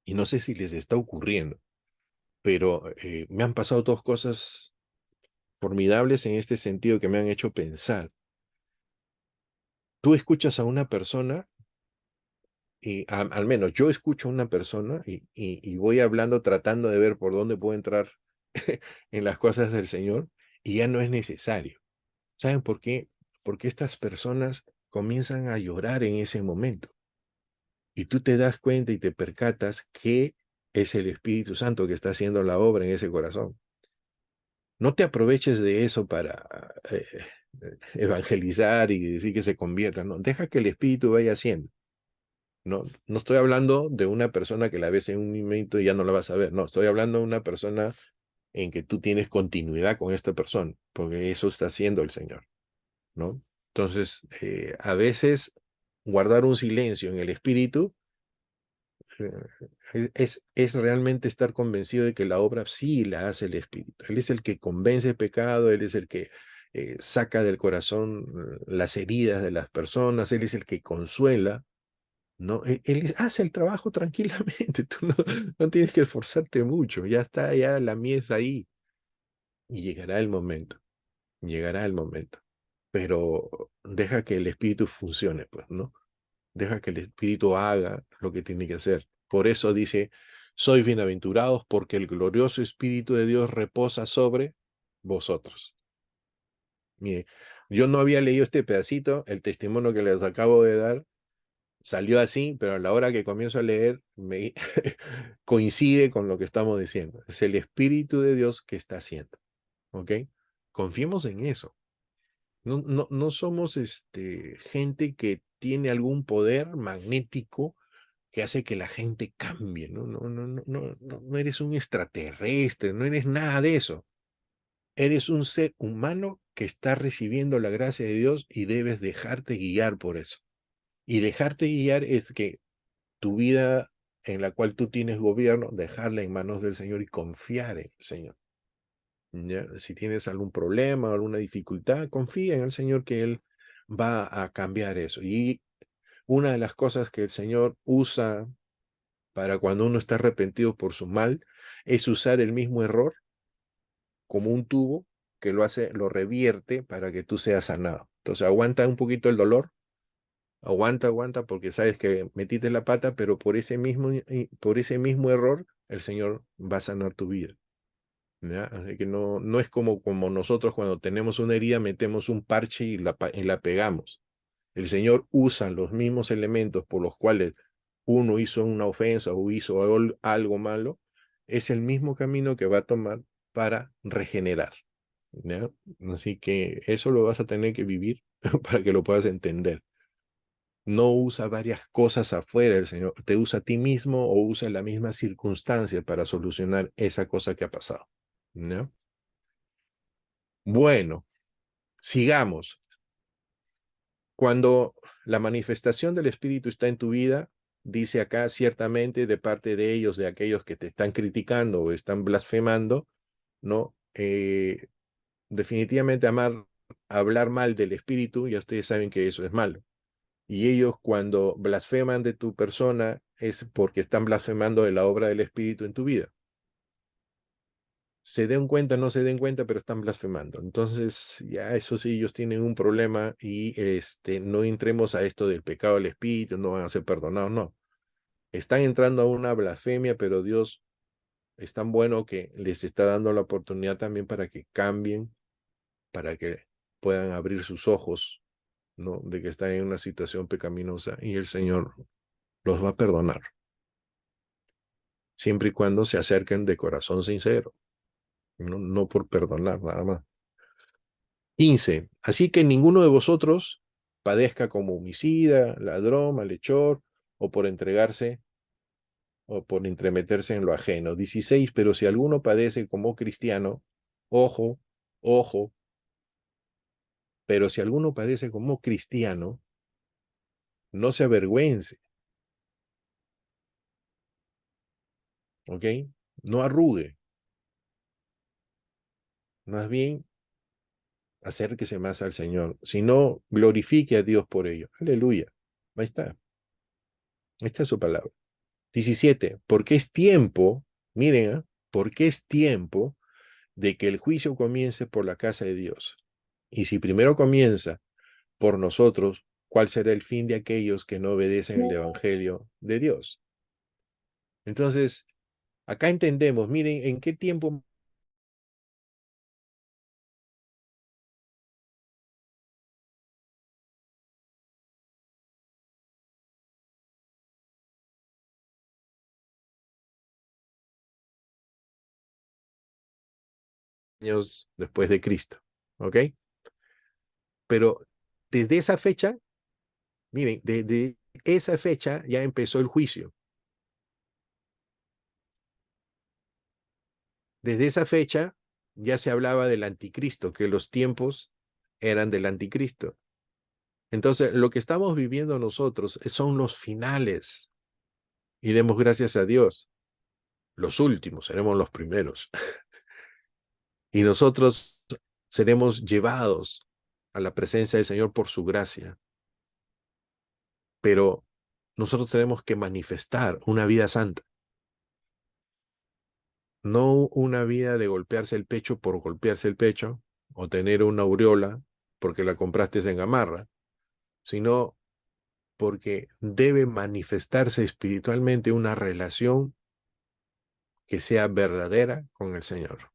y no sé si les está ocurriendo, pero me han pasado dos cosas formidables en este sentido que me han hecho pensar. Tú escuchas a una persona, y al menos yo escucho a una persona y voy hablando tratando de ver por dónde puedo entrar en las cosas del Señor y ya no es necesario. ¿Saben por qué? Porque estas personas comienzan a llorar en ese momento. Y tú te das cuenta y te percatas que es el Espíritu Santo que está haciendo la obra en ese corazón. No te aproveches de eso para evangelizar y decir que se conviertan, no. Deja que el Espíritu vaya haciendo. No estoy hablando de una persona que la ves en un momento y ya no la vas a ver. No, estoy hablando de una persona en que tú tienes continuidad con esta persona, porque eso está haciendo el Señor, ¿no? Entonces, a veces guardar un silencio en el Espíritu es realmente estar convencido de que la obra sí la hace el Espíritu. Él es el que convence el pecado, Él es el que saca del corazón las heridas de las personas, Él es el que consuela, ¿no? Él hace el trabajo tranquilamente, tú no tienes que esforzarte mucho, ya está, ya la mies ahí, y llegará el momento, pero deja que el Espíritu funcione, pues, ¿no? Deja que el Espíritu haga lo que tiene que hacer. Por eso dice, sois bienaventurados porque el glorioso Espíritu de Dios reposa sobre vosotros. Mire, yo no había leído este pedacito, el testimonio que les acabo de dar salió así, pero a la hora que comienzo a leer coincide con lo que estamos diciendo. Es el Espíritu de Dios que está haciendo. ¿Ok? Confiemos en eso. No somos gente que tiene algún poder magnético que hace que la gente cambie, no eres un extraterrestre, no eres nada de eso. Eres un ser humano que está recibiendo la gracia de Dios y debes dejarte guiar por eso. Y dejarte guiar es que tu vida en la cual tú tienes gobierno, dejarla en manos del Señor y confiar en el Señor. ¿Ya? Si tienes algún problema o alguna dificultad, confía en el Señor que Él va a cambiar eso. Y una de las cosas que el Señor usa para cuando uno está arrepentido por su mal, es usar el mismo error como un tubo que lo revierte para que tú seas sanado. Entonces aguanta un poquito el dolor, aguanta, porque sabes que metiste la pata, pero por ese mismo error, el Señor va a sanar tu vida. ¿Ya? Así que no es como nosotros cuando tenemos una herida, metemos un parche y la pegamos. El Señor usa los mismos elementos por los cuales uno hizo una ofensa o hizo algo malo, es el mismo camino que va a tomar para regenerar. ¿Ya? Así que eso lo vas a tener que vivir para que lo puedas entender. No usa varias cosas afuera el Señor, te usa a ti mismo o usa la misma circunstancia para solucionar esa cosa que ha pasado. ¿Ya? Bueno, sigamos. Cuando la manifestación del Espíritu está en tu vida, dice acá ciertamente de parte de ellos, de aquellos que te están criticando o están blasfemando, ¿no? Definitivamente hablar mal del Espíritu, ya ustedes saben que eso es malo. Y ellos cuando blasfeman de tu persona es porque están blasfemando de la obra del Espíritu en tu vida. Se den cuenta, no se den cuenta, pero están blasfemando. Entonces, ya eso sí, ellos tienen un problema y no entremos a esto del pecado del Espíritu, no van a ser perdonados, no. Están entrando a una blasfemia, pero Dios es tan bueno que les está dando la oportunidad también para que cambien, para que puedan abrir sus ojos, ¿no? De que están en una situación pecaminosa y el Señor los va a perdonar, siempre y cuando se acerquen de corazón sincero, no por perdonar nada más. 15. Así que ninguno de vosotros padezca como homicida, ladrón, malhechor, o por entregarse, o por entremeterse en lo ajeno. 16. Pero si alguno padece como cristiano, ojo, ojo, pero si alguno padece como cristiano, no se avergüence, ¿ok? No arrugue, más bien acérquese más al Señor, sino glorifique a Dios por ello. Aleluya. Ahí está. Esta es su palabra. 17. Porque es tiempo, miren, porque es tiempo de que el juicio comience por la casa de Dios. Y si primero comienza por nosotros, ¿cuál será el fin de aquellos que no obedecen el Evangelio de Dios? Entonces, acá entendemos, miren, en qué tiempo años después de Cristo, ¿ok? Pero desde esa fecha, miren, desde esa fecha ya empezó el juicio. Desde esa fecha ya se hablaba del anticristo, que los tiempos eran del anticristo. Entonces, lo que estamos viviendo nosotros son los finales. Y demos gracias a Dios. Los últimos, seremos los primeros. Y nosotros seremos llevados a la presencia del Señor por su gracia. Pero nosotros tenemos que manifestar una vida santa. No una vida de golpearse el pecho por golpearse el pecho, o tener una aureola porque la compraste en Gamarra, sino porque debe manifestarse espiritualmente una relación que sea verdadera con el Señor.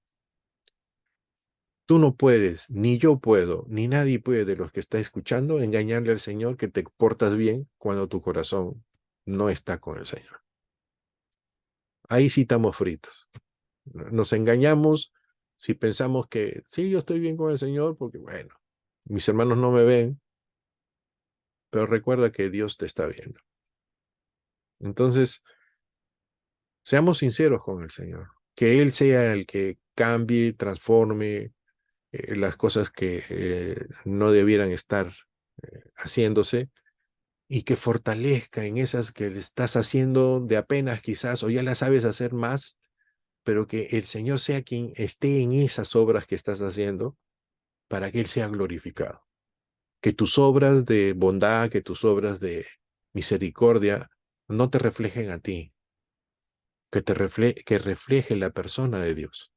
Tú no puedes, ni yo puedo, ni nadie puede de los que está escuchando engañarle al Señor que te portas bien cuando tu corazón no está con el Señor. Ahí sí estamos fritos. Nos engañamos si pensamos que sí, yo estoy bien con el Señor porque, bueno, mis hermanos no me ven, pero recuerda que Dios te está viendo. Entonces, seamos sinceros con el Señor. Que Él sea el que cambie, transforme las cosas que no debieran estar haciéndose y que fortalezca en esas que le estás haciendo de apenas quizás o ya las sabes hacer más, pero que el Señor sea quien esté en esas obras que estás haciendo para que Él sea glorificado. Que tus obras de bondad, que tus obras de misericordia no te reflejen a ti, que refleje la persona de Dios.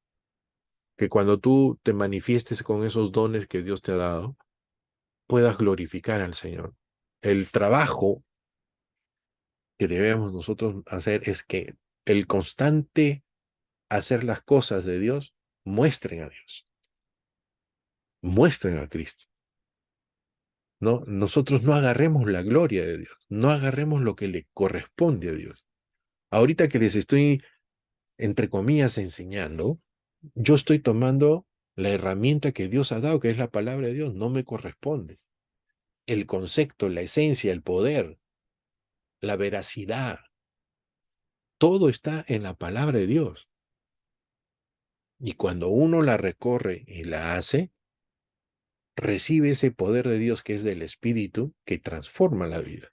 Que cuando tú te manifiestes con esos dones que Dios te ha dado, puedas glorificar al Señor. El trabajo que debemos nosotros hacer es que el constante hacer las cosas de Dios muestren a Dios, muestren a Cristo. ¿No? Nosotros no agarremos la gloria de Dios, no agarremos lo que le corresponde a Dios. Ahorita que les estoy, entre comillas, enseñando, yo estoy tomando la herramienta que Dios ha dado, que es la palabra de Dios, no me corresponde. El concepto, la esencia, el poder, la veracidad, todo está en la palabra de Dios. Y cuando uno la recorre y la hace, recibe ese poder de Dios que es del Espíritu, que transforma la vida.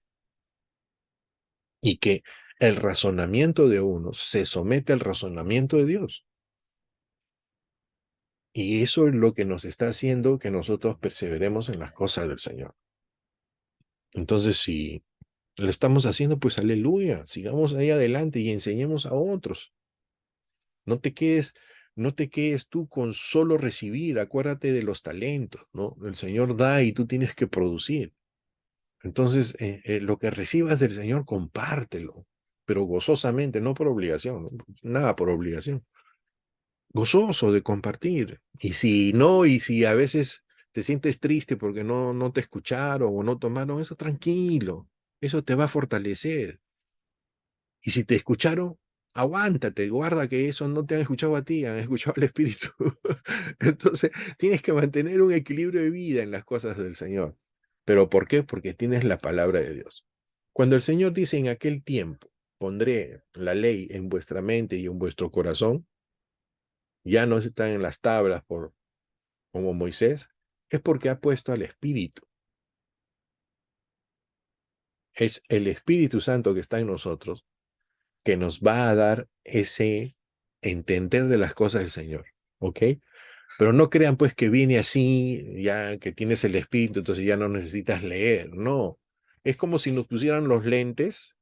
Y que el razonamiento de uno se somete al razonamiento de Dios. Y eso es lo que nos está haciendo que nosotros perseveremos en las cosas del Señor. Entonces, si lo estamos haciendo, pues aleluya, sigamos ahí adelante y enseñemos a otros. No te quedes tú con solo recibir, acuérdate de los talentos, ¿no? El Señor da y tú tienes que producir. Entonces, lo que recibas del Señor, compártelo, pero gozosamente, no por obligación, ¿no? Nada por obligación. Gozoso de compartir. Y si a veces te sientes triste porque no te escucharon o no tomaron eso, tranquilo, eso te va a fortalecer. Y si te escucharon, aguántate, guarda que eso no te han escuchado a ti, han escuchado al Espíritu. Entonces, tienes que mantener un equilibrio de vida en las cosas del Señor. ¿Pero por qué? Porque tienes la palabra de Dios. Cuando el Señor dice en aquel tiempo, pondré la ley en vuestra mente y en vuestro corazón, ya no están en las tablas como Moisés, es porque ha puesto al Espíritu. Es el Espíritu Santo que está en nosotros que nos va a dar ese entender de las cosas del Señor, ¿ok? Pero no crean pues que viene así, ya que tienes el Espíritu, entonces ya no necesitas leer, no. Es como si nos pusieran los lentes,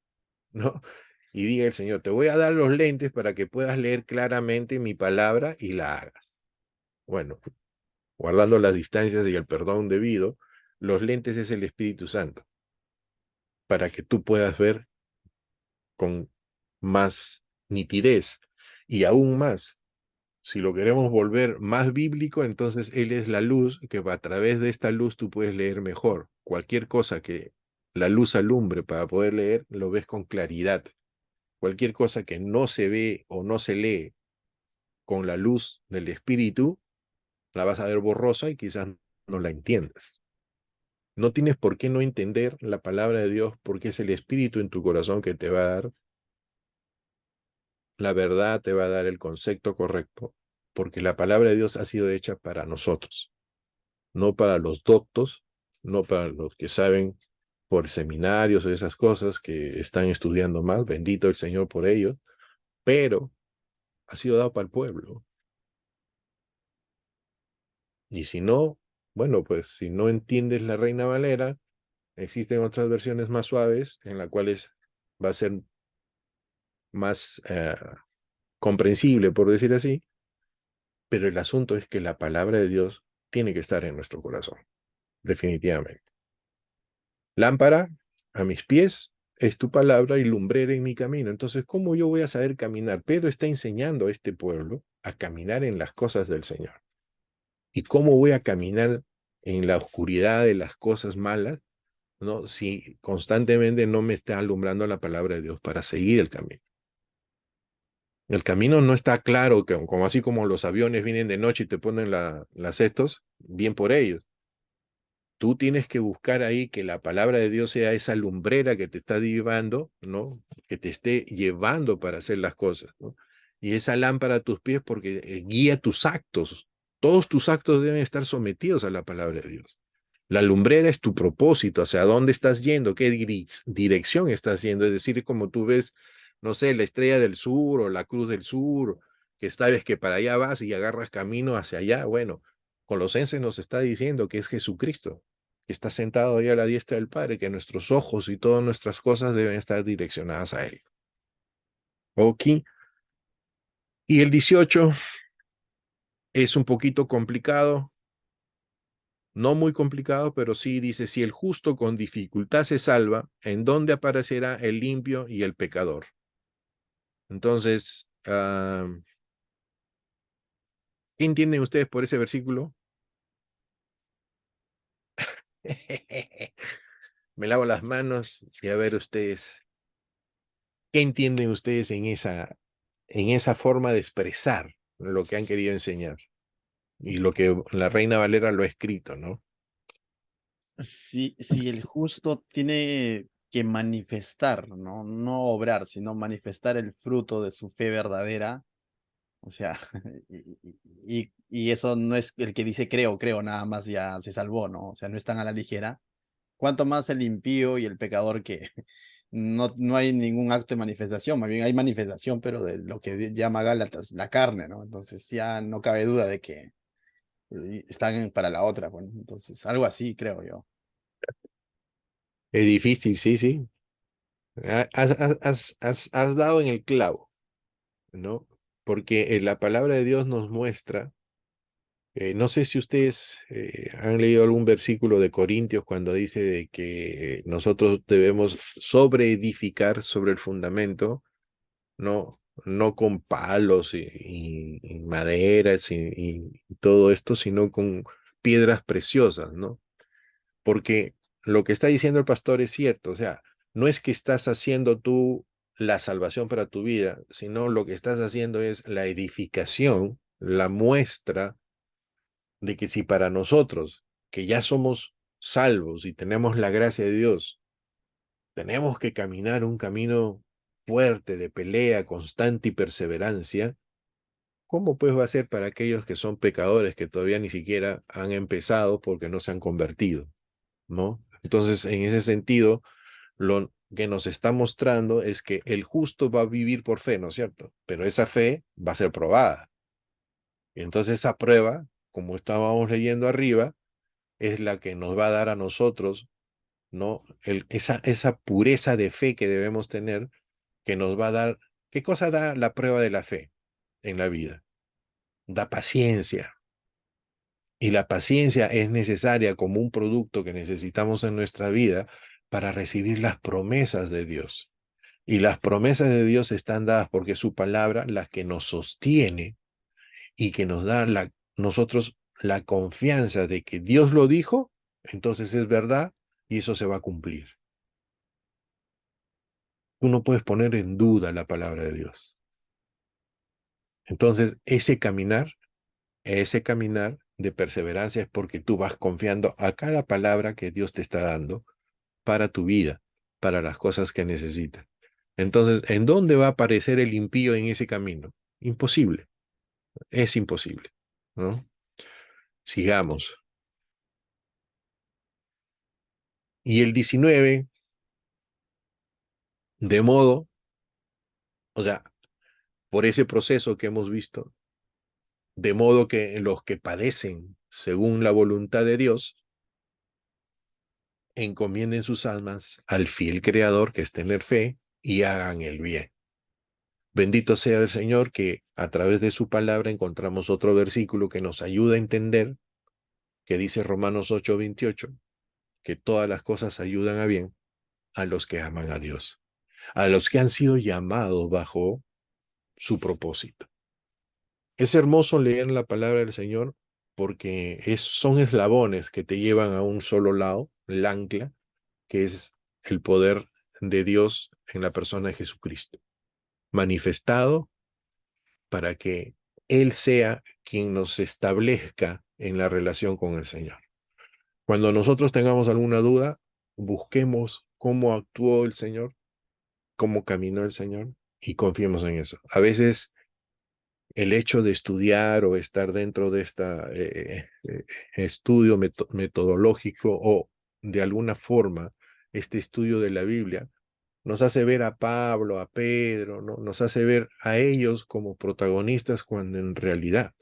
¿no? Y diga el Señor, te voy a dar los lentes para que puedas leer claramente mi palabra y la hagas. Bueno, guardando las distancias y el perdón debido, los lentes es el Espíritu Santo, para que tú puedas ver con más nitidez y aún más. Si lo queremos volver más bíblico, entonces Él es la luz, que a través de esta luz tú puedes leer mejor. Cualquier cosa que la luz alumbre para poder leer, lo ves con claridad. Cualquier cosa que no se ve o no se lee con la luz del Espíritu, la vas a ver borrosa y quizás no la entiendas. No tienes por qué no entender la palabra de Dios porque es el Espíritu en tu corazón que te va a dar la verdad, te va a dar el concepto correcto, porque la palabra de Dios ha sido hecha para nosotros, no para los doctos, no para los que saben por seminarios o esas cosas que están estudiando más, bendito el Señor por ello, pero ha sido dado para el pueblo. Y si no, bueno, pues si no entiendes la Reina Valera, existen otras versiones más suaves en las cuales va a ser más comprensible, por decir así, pero el asunto es que la palabra de Dios tiene que estar en nuestro corazón, definitivamente. Lámpara a mis pies es tu palabra y lumbrera en mi camino. Entonces, ¿cómo yo voy a saber caminar? Pedro está enseñando a este pueblo a caminar en las cosas del Señor. ¿Y cómo voy a caminar en la oscuridad de las cosas malas, ¿no? Si constantemente no me está alumbrando la palabra de Dios para seguir el camino? El camino no está claro, como así como los aviones vienen de noche y te ponen las estos, bien por ellos. Tú tienes que buscar ahí que la palabra de Dios sea esa lumbrera que te está llevando, ¿no? Que te esté llevando para hacer las cosas, ¿no? Y esa lámpara a tus pies porque guía tus actos. Todos tus actos deben estar sometidos a la palabra de Dios. La lumbrera es tu propósito, hacia dónde estás yendo, qué dirección estás yendo. Es decir, como tú ves, no sé, la estrella del sur o la cruz del sur, que sabes que para allá vas y agarras camino hacia allá. Bueno, Colosenses nos está diciendo que es Jesucristo, que está sentado ahí a la diestra del Padre, que nuestros ojos y todas nuestras cosas deben estar direccionadas a Él. Ok, Y el 18 es un poquito complicado, no muy complicado, pero sí dice, si el justo con dificultad se salva, ¿en dónde aparecerá el limpio y el pecador? Entonces, ¿qué entienden ustedes por ese versículo? Me lavo las manos y a ver ustedes, ¿qué entienden ustedes en esa forma de expresar lo que han querido enseñar? Y lo que la Reina Valera lo ha escrito, ¿no? Si el justo tiene que manifestar, ¿no? No obrar, sino manifestar el fruto de su fe verdadera, o sea, y eso no es el que dice creo, creo, nada más ya se salvó, ¿no? O sea, no es tan a la ligera. Cuanto más el impío y el pecador que no hay ningún acto de manifestación, más bien hay manifestación, pero de lo que llama Gálatas, la carne, ¿no? Entonces ya no cabe duda de que están para la otra, bueno, entonces algo así creo yo. Es difícil, sí, sí. Has dado en el clavo, ¿no? Porque la palabra de Dios nos muestra, no sé si ustedes han leído algún versículo de Corintios cuando dice de que nosotros debemos sobreedificar sobre el fundamento, no con palos y maderas y todo esto, sino con piedras preciosas, ¿no? Porque lo que está diciendo el pastor es cierto, o sea, no es que estás haciendo tú la salvación para tu vida, sino lo que estás haciendo es la edificación, la muestra de que si para nosotros, que ya somos salvos y tenemos la gracia de Dios, tenemos que caminar un camino fuerte de pelea, constante y perseverancia, ¿cómo pues va a ser para aquellos que son pecadores que todavía ni siquiera han empezado porque no se han convertido, ¿no? Entonces, en ese sentido, lo que nos está mostrando es que el justo va a vivir por fe, ¿no es cierto? Pero esa fe va a ser probada. Y entonces esa prueba, como estábamos leyendo arriba, es la que nos va a dar a nosotros, ¿no? Esa pureza de fe que debemos tener, que nos va a dar, ¿qué cosa da la prueba de la fe en la vida? Da paciencia. Y la paciencia es necesaria como un producto que necesitamos en nuestra vida para recibir las promesas de Dios. Y las promesas de Dios están dadas porque es su palabra la que nos sostiene y que nos da nosotros la confianza de que Dios lo dijo, entonces es verdad y eso se va a cumplir. Tú no puedes poner en duda la palabra de Dios. Entonces, ese caminar de perseverancia es porque tú vas confiando a cada palabra que Dios te está dando para tu vida, para las cosas que necesitas. Entonces, ¿en dónde va a aparecer el impío en ese camino? Imposible, es imposible, ¿no? Sigamos. Y el 19, de modo, o sea, por ese proceso que hemos visto, de modo que los que padecen según la voluntad de Dios, encomienden sus almas al fiel Creador, que es tener fe, y hagan el bien. Bendito sea el Señor que a través de su palabra encontramos otro versículo que nos ayuda a entender, que dice Romanos 8:28, que todas las cosas ayudan a bien a los que aman a Dios, a los que han sido llamados bajo su propósito. Es hermoso leer la palabra del Señor porque son eslabones que te llevan a un solo lado, el ancla, que es el poder de Dios en la persona de Jesucristo, manifestado para que Él sea quien nos establezca en la relación con el Señor. Cuando nosotros tengamos alguna duda, busquemos cómo actuó el Señor, cómo caminó el Señor y confiemos en eso. A veces el hecho de estudiar o estar dentro de este estudio metodológico o de alguna forma este estudio de la Biblia nos hace ver a Pablo, a Pedro, ¿no? Nos hace ver a ellos como protagonistas cuando en realidad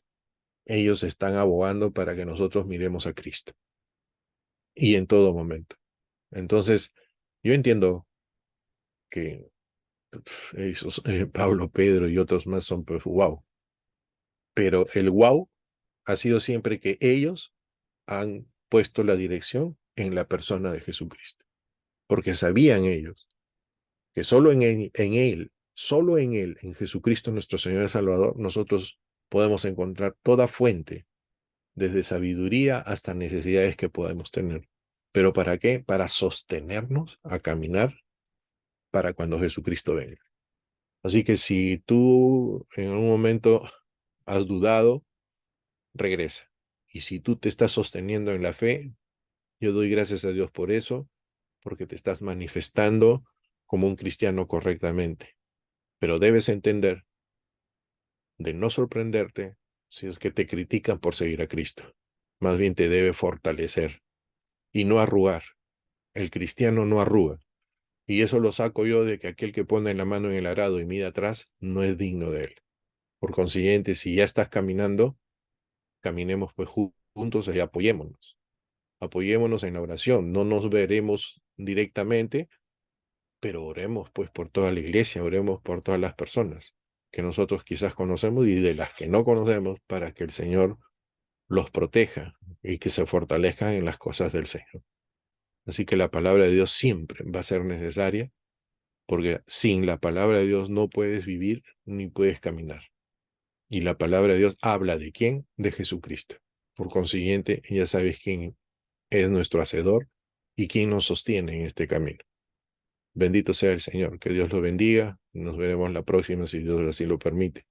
ellos están abogando para que nosotros miremos a Cristo y en todo momento. Entonces, yo entiendo que Pablo, Pedro y otros más son, pues, wow, Pero el wow ha sido siempre que ellos han puesto la dirección en la persona de Jesucristo. Porque sabían ellos que solo solo en Jesucristo nuestro Señor y Salvador, nosotros podemos encontrar toda fuente, desde sabiduría hasta necesidades que podemos tener. ¿Pero para qué? Para sostenernos a caminar para cuando Jesucristo venga. Así que si tú en algún momento has dudado, regresa. Y si tú te estás sosteniendo en la fe, yo doy gracias a Dios por eso, porque te estás manifestando como un cristiano correctamente. Pero debes entender de no sorprenderte si es que te critican por seguir a Cristo. Más bien te debe fortalecer y no arrugar. El cristiano no arruga. Y eso lo saco yo de que aquel que pone la mano en el arado y mira atrás no es digno de él. Por consiguiente, si ya estás caminando, caminemos pues juntos y apoyémonos. Apoyémonos en la oración. No nos veremos directamente, pero oremos pues por toda la iglesia, oremos por todas las personas que nosotros quizás conocemos y de las que no conocemos, para que el Señor los proteja y que se fortalezcan en las cosas del Señor. Así que la palabra de Dios siempre va a ser necesaria, porque sin la palabra de Dios no puedes vivir ni puedes caminar. Y la palabra de Dios habla ¿de quién? De Jesucristo. Por consiguiente, ya sabes quién es nuestro hacedor y quién nos sostiene en este camino. Bendito sea el Señor, que Dios lo bendiga. Nos veremos la próxima si Dios así lo permite.